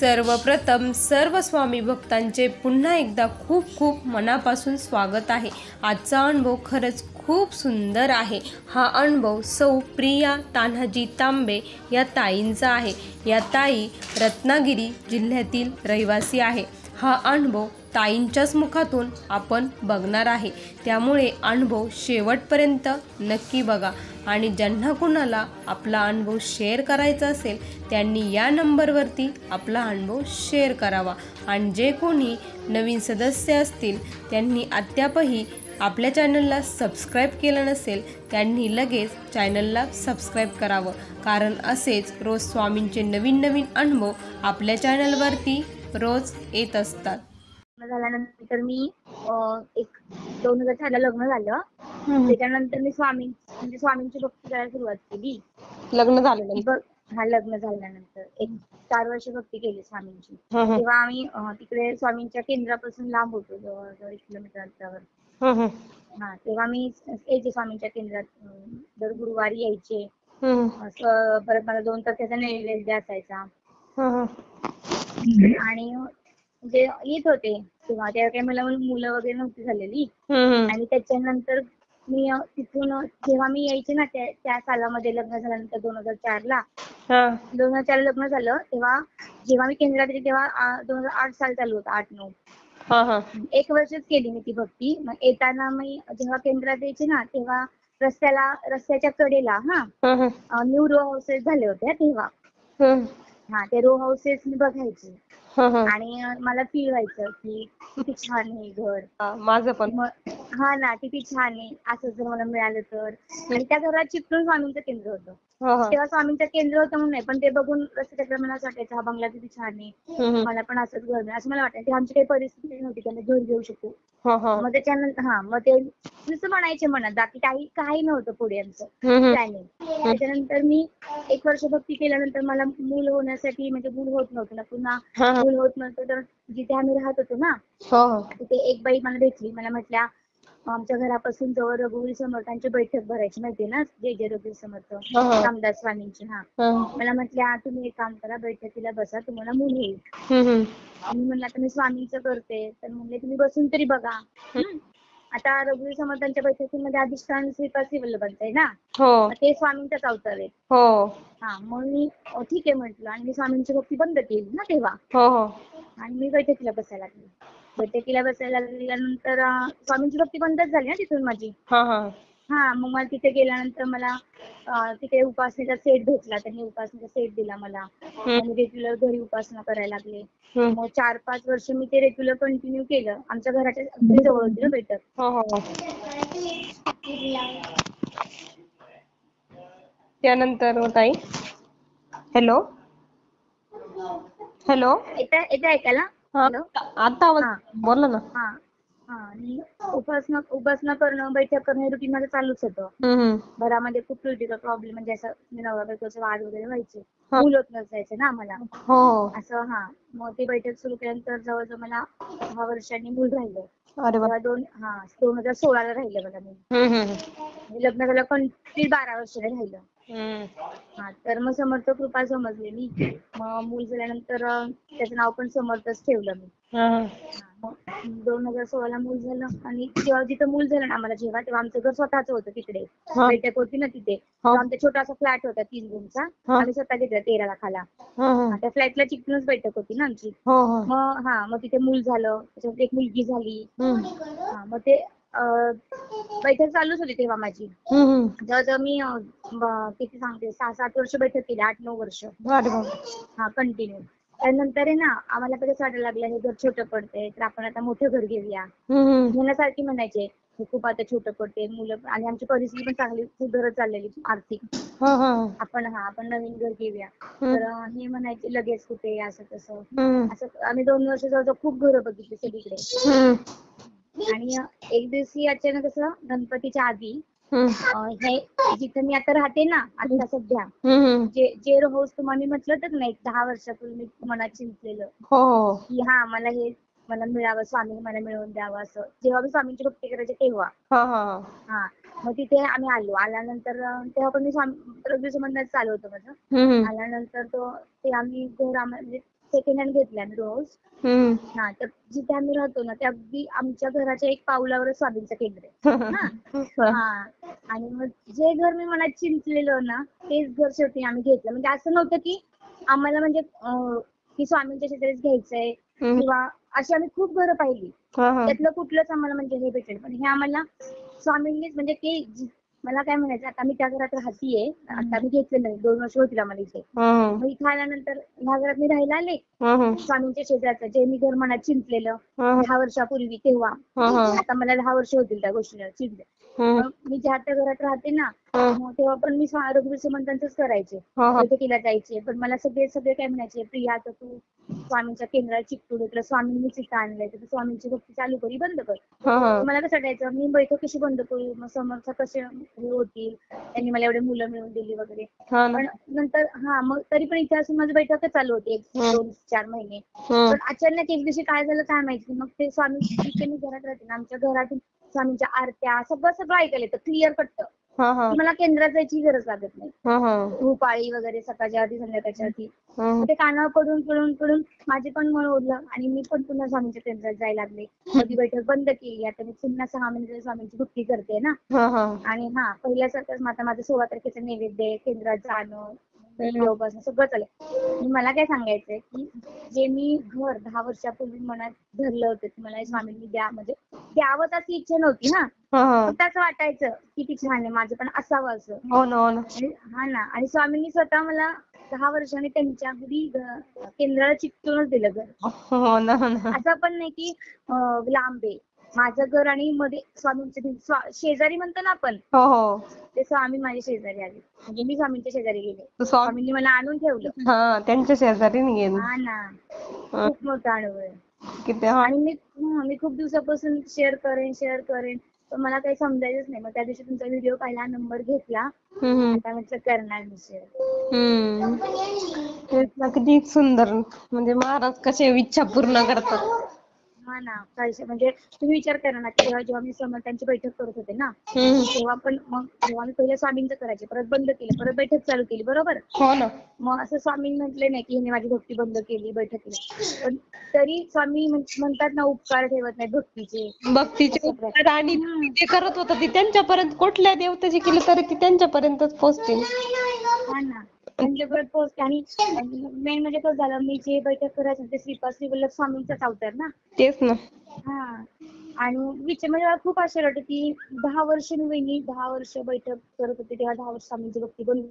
सर्वप्रथम सर्व स्वामी भक्तांचे पुन्हा एकदा खूप खूप मनापासून स्वागत आहे। आजचा अनुभव खरंच खूप सुंदर आहे। हा अनुभव सौ प्रिया तान्हाजी तांबे या ताईंचा आहे। या ताई रत्नागिरी जिल्ह्यातील रहिवासी आहे। हा अनुभव ताईंच्याच मुखातून आपण बघणार आहे, त्यामुळे अनुभव शेवटपर्यंत नक्की बघा। आणि ज्यांना कुणाला आपला अनुभव शेअर करायचा असेल त्यांनी या नंबरवरती आपला अनुभव शेअर करावा। आणि जे कोणी नवीन सदस्य असतील त्यांनी अद्यापही आपल्या चॅनलला सबस्क्राईब केलं नसेल त्यांनी लगेच चॅनलला सबस्क्राईब करावं, कारण असेच रोज स्वामींचे नवीन नवीन अनुभव आपल्या चॅनलवरती रोज येत असतात। झाल्यानंतर मी एक 2004 ला लग्न झालं। त्याच्यानंतर मी स्वामींची भक्ती करायला सुरुवात केली। लग्न झालं लग्न झाल्यानंतर एक 4 वर्ष भक्ती केली स्वामींची। तेव्हा आम्ही तिकडे स्वामींच्या केंद्रापासून लांब होतो, जवळ 1 किलोमीटर अंतरावर। तेव्हा मी यायचे स्वामींच्या केंद्रात, दर गुरुवारी यायचे। परत मला 2 तासाचा नैवेद्य असायचा आणि म्हणजे येत होते तेव्हा काही मला मुलं वगैरे नव्हती झालेली। आणि त्याच्यानंतर मी तिथून जेव्हा मी यायचे ना त्या सालामध्ये लग्न झाल्यानंतर 2004 ला 2004 लग्न झालं, तेव्हा जेव्हा मी केंद्रात येते तेव्हा 2008 साल चालू होतं, 8-9 1 वर्षच केली मी ती भक्ती। मग येताना मी जेव्हा केंद्रात यायचे ना तेव्हा रस्त्याच्या कडेला न्यू रो हाऊसेस झाले होते तेव्हा। ते रो हाऊसेस मी बघायचे आणि मला फील व्हायचं की किती छान आहे घर, माझं पण किती छान आहे, असं जर मला मिळालं तर। आणि त्या घरात चिपळूण स्वामींचं केंद्र होतं। तेव्हा स्वामींचं केंद्र होतं म्हणून नाही, पण ते बघून रस्त्याच्या मला असं वाटायचं हा बंगला किती छान आहे, मला पण असंच घर मिळेल असं मला वाटायचं। आमची काही परिस्थिती नव्हती त्यांना घर घेऊ शकू। मग त्याच्यानंतर मग ते नुसतं म्हणायचे मनात, बाकी काही नव्हतं पुढे आमचं प्लॅनिंग। त्याच्यानंतर मी 1 वर्ष भक्ती केल्यानंतर मला मूल होण्यासाठी, म्हणजे मूल होत नव्हतं ना, पुन्हा मूल होत नव्हतं, तर जिथे आम्ही राहत होतो ना तिथे एक बाई मला भेटली। मला म्हटल्या आमच्या घरापासून जवळ रघुवीर समर्थांची बैठक भरायची, माहितीये ना, जय जय रघुवीर समर्थ रामदास स्वामींची। मला म्हटल्या तुम्ही एक काम करा, बैठकीला बसा, तुम्हाला मूल होईल। आणि म्हणलं आता मी स्वामींचं करते, तर म्हणले तुम्ही बसून तरी बघा। आता रघुवीर समर्थांच्या बैठकीमध्ये अधिष्ठान श्रीपाद वल्लभांचं आहे ना, ते स्वामींचाच अवतार आहे। मग मी ठीक आहे म्हटलं, आणि मी स्वामींची भक्ती बंद केली ना तेव्हा। आणि मी बैठकीला बसायला लागली। बैठकीला बसायला लागल्यानंतर स्वामींची भक्ती बंदच झाली ना तिथून माझी। मग मला तिथे गेल्यानंतर मला तिथे उपासनेचा सेट भेटला, त्यांनी उपासनेचा सेट दिला मला। आणि रेग्युलर घरी उपासना करायला लागले। मग 4-5 वर्ष मी ते रेग्युलर कंटिन्यू केलं। आमच्या घराच्या अगदी जवळ होती ना बैठक। त्यानंतर ताई हॅलो येतं ऐकायला? आता आवाज बोला ना। आणि उपासना करणं, बैठक करणं रुटीन माझं चालूच होतं। घरामध्ये खूप क्रिटिकल प्रॉब्लेम, म्हणजे असं नवरा बायकोचे वाद वगैरे व्हायचे, मूल होत नसायचे ना आम्हाला असं। मग ती बैठक सुरू केल्यानंतर जवळजवळ मला 6 वर्षांनी मूल राहिलं। 2016 ला राहिलं मला मूल। लग्न झालं कंप्लीट 12 वर्ष राहिलं। तर मग समर्थ कृपा समजले मी। मग मूल झाल्यानंतर त्याचं नाव पण समर्थच ठेवलं मी। 2016 ला मूल झालं, आणि जेव्हा जिथं मूल झालं ना आम्हाला, तेव्हा आमचं घर स्वतःच होतं तिकडे, बैठक होती ना तिथे। आमचा छोटासा फ्लॅट होता 3 रूमचा, आम्ही स्वतः घेतला 13 लाखाला। त्या फ्लॅटला चिकटूनच बैठक होती ना आमची। मग तिथे मूल झालं, त्याच्यात एक मुलगी झाली। मग ते बैठक चालूच होती तेव्हा माझी। जवळजवळ मी किती सांगते 6-7 वर्ष बैठक केली, 8-9 वर्ष कंटिन्यू। त्यानंतर आहे ना आम्हाला कसं वाटायला लागलं हे घर छोटं पडतंय, तर आपण आता मोठं घर घेऊया। मुलासारखी म्हणायचे हे खूप आता छोटं पडते मुलं, आणि आमची परिस्थिती पण चांगली सुधारत चाललेली आर्थिक। आपण नवीन घर घेऊया, तर हे म्हणायचे लगेच कुठे, असं तसं आम्ही 2 वर्ष जवळजवळ खूप घरं बघितली सगळीकडे। आणि एक दिवशी अचानक असं गणपतीच्या आधी हे जिथे मी आता राहते ना आता सध्या, जे हाऊस तुम्हाला म्हटलं तर नाही 10 वर्षापूर्वी मी मनात चिंतलेलं की मला मिळावं, स्वामी मला मिळवून द्यावं, असं जेव्हा मी स्वामींची भक्ती करायचे तेव्हा। मग तिथे आम्ही आल्यानंतर तेव्हा पण मी रघुवीर समर्थांचं चालू होतं माझं। आल्यानंतर ते आम्ही घर म्हणजे सेकंड हँड घेतलाय मी रोज. हा तर जिथे आम्ही राहतो ना, त्या अगदी आमच्या घराच्या एक पावलावरच स्वामींचं केंद्र आहे. हा आणि मग जे घर मी मनात चिंतलेलं ना, तेच घर शेवटी आम्ही घेतलं. म्हणजे असं नव्हतं की आम्हाला म्हणजे की स्वामींच्या शेजारीच घ्यायचंय किंवा अशी आम्ही खूप घरं पाहिली. त्यातलं कुठलंच आम्हाला म्हणजे हे भेटेल, पण हे आम्हाला स्वामींनीच म्हणजे ते मला काय म्हणायचं, आता मी त्या घरात राहतीये, आता मी घेतलं नाही, 2 वर्ष होतील आम्हाला इथे. मग इथे आल्यानंतर ह्या घरात मी राहायला आले स्वामींच्या शेजारचं, जे मी घर मनात चिंतलेलं 10 वर्षापूर्वी तेव्हा. आता मला 10 वर्ष होतील त्या गोष्टीला चिंतले. मग मी ज्या त्या घरात राहते ना, मग तेव्हा पण मी रघुवीर समर्थांचंच करायचे, बैठकीला जायचे. पण मला सगळे काय म्हणायचे, प्रिया आता तू स्वामींच्या केंद्रात चिकटून तुला स्वामींनीच इथं आणलंय, तर स्वामींची भक्ती चालू करी, बंद कर. मला कसं वाटायचं, मी बैठक कशी बंद करू, मग समर्थ कसे हे होतील, त्यांनी मला एवढे मुलं मिळवून दिली वगैरे. पण नंतर मग तरी पण इथे असून माझी बैठकच चालू होती 1-2-4 महिने. पण अचानक एक दिवशी काय झालं काय माहिती, मग ते स्वामी जिथे मी घरात राहते ना, आमच्या घरातून स्वामींच्या आरत्या सगळं ऐकायला येतं क्लिअर कट्ट. मला केंद्रात जायची गरज लागत नाही. भूपाळी वगैरे सकाळच्या आधी संध्याकाळच्या आधी ते कानावर पडून माझे पण मन ओढलं आणि मी पण पुन्हा स्वामींच्या केंद्रात जायला लागले. कधी बैठक बंद केली, आता मी पुन्हा 6 महिने स्वामींची भक्ती करते ना. आणि पहिल्यासारखंच आता माझं 16 तारखेचं नैवेद्य, केंद्रात जाणं, योगासनं सगळं चालेल. मला काय सांगायचंय की जे मी घर 10 वर्षापूर्वी मनात धरलं होतं की मला स्वामींनी द्या, म्हणजे द्यावं अशी इच्छा नव्हती ना, फक्त असं वाटायचं किती छान आहे, माझं पण असावं असं. ना, आणि स्वामींनी स्वतः मला 10 वर्षांनी त्यांच्या अगदी केंद्राला चिकटूनच दिलं घर. असं पण नाही की लांब आहे. माझं घर आणि मध्ये स्वामींचे शेजारी म्हणतो ना आपण, ते स्वामी माझ्या शेजारी आले, म्हणजे मी स्वामींच्या शेजारी गेले. स्वामींनी मला आणून ठेवलं. त्यांच्या शेजारी गेले. ना, खूप मोठा अनुभव आहे. आणि मी खूप दिवसापासून शेअर करेन पण मला काही समजायचंच नाही. मग त्या दिवशी तुमचा व्हिडिओ पाहिला, नंबर घेतला, आता म्हटलं करणार मी शेअर. किती सुंदर, म्हणजे महाराज कसे इच्छा पूर्ण करतात. ना, म्हणजे तुम्ही विचार करा ना, जेव्हा मी समर्थांची बैठक करत होते ना, तेव्हा पण मग जेव्हा मी पहिलं स्वामींचं करायचे, परत बंद केलं, परत बैठक चालू केली, बरोबर. मग असं स्वामी म्हटले नाही की हिने माझी भक्ती बंद केली, बैठक केली. पण तरी स्वामी म्हणतात ना, उपकार ठेवत नाही भक्तीचे. आणि ते करत होतं ती त्यांच्यापर्यंत, कुठल्या देवतेची केली तरी ती त्यांच्यापर्यंतच पोहोचतील. ना, त्यांच्यापर्यंत पोहोचते. आणि मेन म्हणजे कसं झालं, मी जे बैठक करायचं ते श्रीपाद वल्लभ स्वामींचाच अवतार ना. तेच ना. आणि म्हणजे मला खूप आश्चर्य वाटतं की 10 वर्ष मी 10 वर्ष बैठक करत होते, तेव्हा 10 वर्ष स्वामींची भक्ती बंद,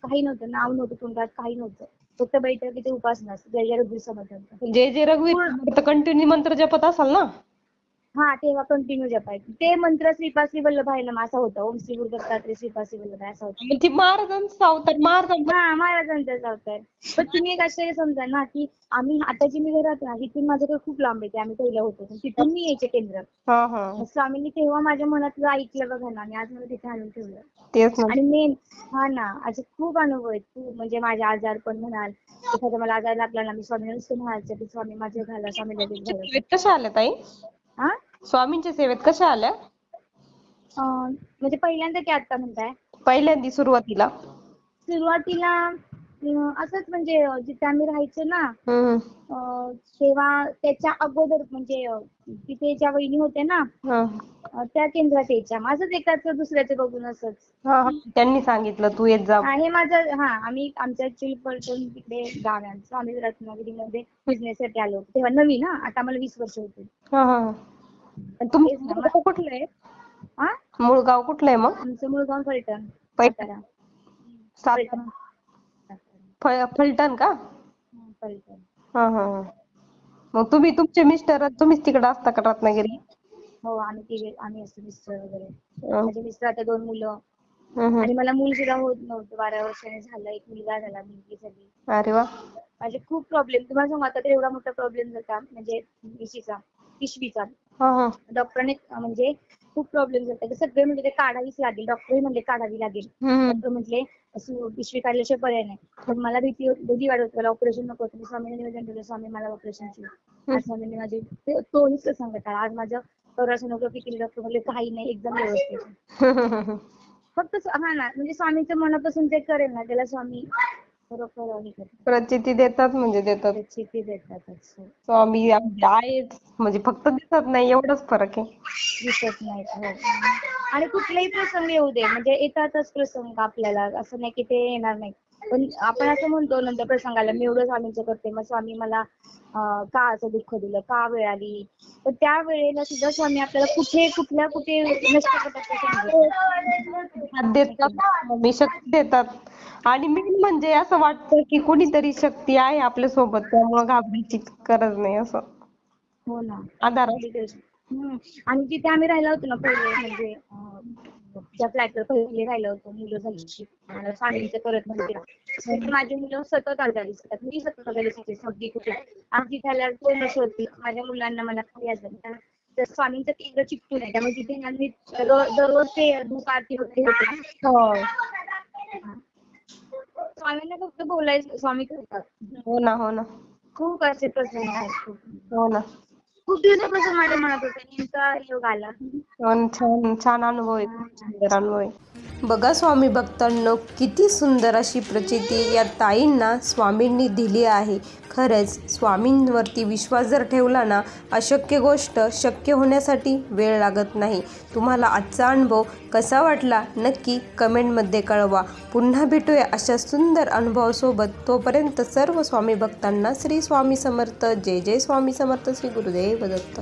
काही नव्हतं, नाव नव्हतं तोंडात, काही नव्हतं, फक्त बैठक इथे उपासना, जय जय रघुवीर समर्थांचा. जय रघुवीर कंटिन्यू मंत्र जपत असाल ना. तेव्हा कंटिन्यू जपायचं ते मंत्र. श्रीपाद श्री वल्लभ आहे ना, असा होता, ओम श्री गुरु दत्तात्रय श्रीपाद श्री वल्लभ असा होता. महाराजांचा अवतार, महाराजांचाच अवतार. पण तुम्ही एक आश्चर्य समजा ना, की आम्ही आता जी मी घरात राहते तिथून माझ्याकडे खूप लांब येते, आम्ही पहिलं होतो तिथून मी यायचे केंद्र. स्वामींनी तेव्हा माझ्या मनातलं ऐकलं बघा ना, आणि आज मला तिथे आणून ठेवलं. आणि मेन ना, असे खूप अनुभव आहेत, खूप. म्हणजे माझे आजार पण म्हणाल, एखादा मला आजार लागला ना, मी स्वामींना नुसतं म्हणायचं की स्वामी माझे घाला, स्वामी लगेच घाला. कशा आल्या ताई स्वामींच्या सेवेत, कशा आल्या? म्हणजे पहिल्यांदा की आता म्हणताय? पहिल्यांदा सुरुवातीला असंच, म्हणजे जिथे आम्ही राहायचो ना, तेव्हा त्याच्या अगोदर म्हणजे तिथे ज्या वहिनी होत्या ना, त्या केंद्रात यायच्या. माझंच एकाचं दुसऱ्याचं बघून असंच त्यांनी सांगितलं तू येत जा. हे माझं आम्ही आमच्या ऍक्च्युअली पलटण तिकडे गाव आहे आमचं, आम्ही रत्नागिरीमध्ये बिझनेससाठी आलो होतो तेव्हा, नवीन आता मला 20 वर्ष होती. तुमचं गाव कुठलं आहे? मूळ गाव कुठलं आहे मग? आमचं मूळ गाव फलटण. फलटण का? फलटण. मग तुम्ही तुमचे मिस्टर तुम्हीच तिकडे असता का रत्नागिरी? हो, आम्ही असतो, मिस्टर वगैरे. माझे मिस्टर, आता 2 मुलं, आणि मला मूल सुद्धा होत नव्हतं. 12 वर्षाने झालं, एक मुलगा झाला, मुलगी झाली. अरे वा. माझे खूप प्रॉब्लेम, तुम्हाला सांगू, आता तर एवढा मोठा प्रॉब्लेम झाला म्हणजे पिशवीचा. डॉक्टरने म्हणजे खूप प्रॉब्लेम झाला, सगळे म्हणजे ते काढावीच लागेल, डॉक्टरही म्हणले काढावी लागेल. डॉक्टर म्हटले पिशवी काढल्याशिवाय पर्याय नाही. पण मला भीती वाटत, मला ऑपरेशन नको होतं. मी स्वामींना निवेदन दिलं, स्वामी मला ऑपरेशनची. आज स्वामींनी माझी तोही सांगत आहे, आज माझं सोनोग्राफी केली, डॉक्टर म्हणले काही नाही, एकदम व्यवस्थित. फक्त ना, म्हणजे स्वामींच्या मनापासून जे करेल ना, त्याला स्वामी खरोखर हे करतात. प्रचिती देतात म्हणजे देतात. प्रचिती देतातच. स्वामी आहेत म्हणजे फक्त दिसत नाही एवढाच फरक आहे. दिसत नाहीत. हो. आणि कुठलाही प्रसंग येऊ दे म्हणजे येतातच प्रसंग आपल्याला, असं नाही की ते येणार नाही. पण आपण असं म्हणतो नंतर प्रसंगाला मी एवढं स्वामींचं करते, मग स्वामी मला का असं दुःख दिलं, का वेळ आली. तर त्या वेळेला सुद्धा स्वामी आपल्याला कुठे नष्ट करतात साथ देतात, मी शक्ती देतात आणि मेन म्हणजे असं वाटतं की कुणीतरी शक्ती आहे आपल्या सोबत, त्यामुळे घाबरायची गरज नाही असं. हो ना. आधार आणि जिथे आम्ही राहिलो होतो ना पहिले म्हणजे ज्या फ्लॅटवर पहिले राहिलो होतो, मुलं झाली मला स्वामींचं करत नव्हते. तिथे माझी मुलं सतत आजारी असतात. मी सतत आजारी असते. सगळी कुठे आमची झाल्यावर कोण होती माझ्या मुलांना मला काही आजार नाही. तर स्वामींचं केंद्र चिकटून आहे, त्यामुळे तिथे आम्ही दररोज ते धूप आरती वगैरे होते. स्वामींना फक्त बोलायचं, स्वामी करतात. हो ना, हो ना, खूप असे प्रसंग आहेत. हो ना. खूप दिवसापासून माझ्या मनात होतं, नेमका योग आला. छान छान अनुभव आहे, सुंदर अनुभव आहे. बघा स्वामी भक्तांनो, किती सुंदर अशी प्रचिती या ताईंना स्वामींनी दिली आहे. खरंच स्वामींवरती विश्वास जर ठेवला ना, अशक्य गोष्ट शक्य होण्यासाठी वेळ लागत नाही. तुम्हाला आजचा अनुभव कसा वाटला नक्की कमेंटमध्ये कळवा. पुन्हा भेटूया अशा सुंदर अनुभवासोबत. तोपर्यंत सर्व स्वामी भक्तांना श्री स्वामी समर्थ. जय जय स्वामी समर्थ. श्री गुरुदेव दत्त.